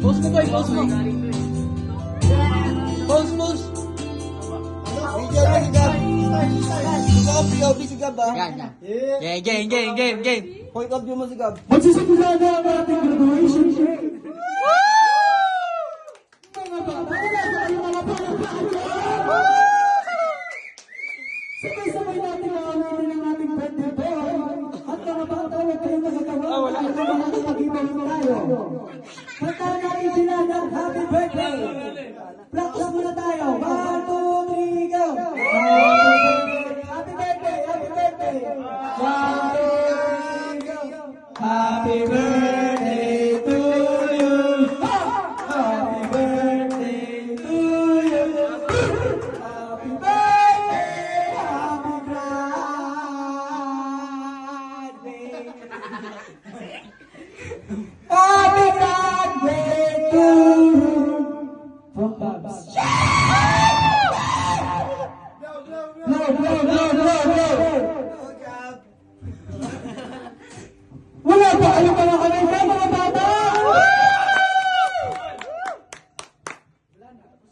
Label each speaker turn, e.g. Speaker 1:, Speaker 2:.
Speaker 1: Post mo boy, post mo. Post, post.
Speaker 2: Video na si Gab. Gusto ko POV si Gab ah.
Speaker 1: Yan, yan. Game.
Speaker 2: Point of view mo si Gab.
Speaker 3: Magsisimula na ang ating graduation. Mga bata, wala sa kayo mga palakpakan dyan. Sabay-sabay natin maamunin ang ating birthday boy. At mga bata, huwag kayong magagawa. Wala. Mag-ibang tayo. Kantahan natin sila ng happy birthday. Practice muna tayo. 1, 2, 3, go. Happy birthday, happy birthday. 1, 2, 3, go. Happy birthday to you. Happy birthday to you. Happy birthday, happy birthday. Happy birthday to you.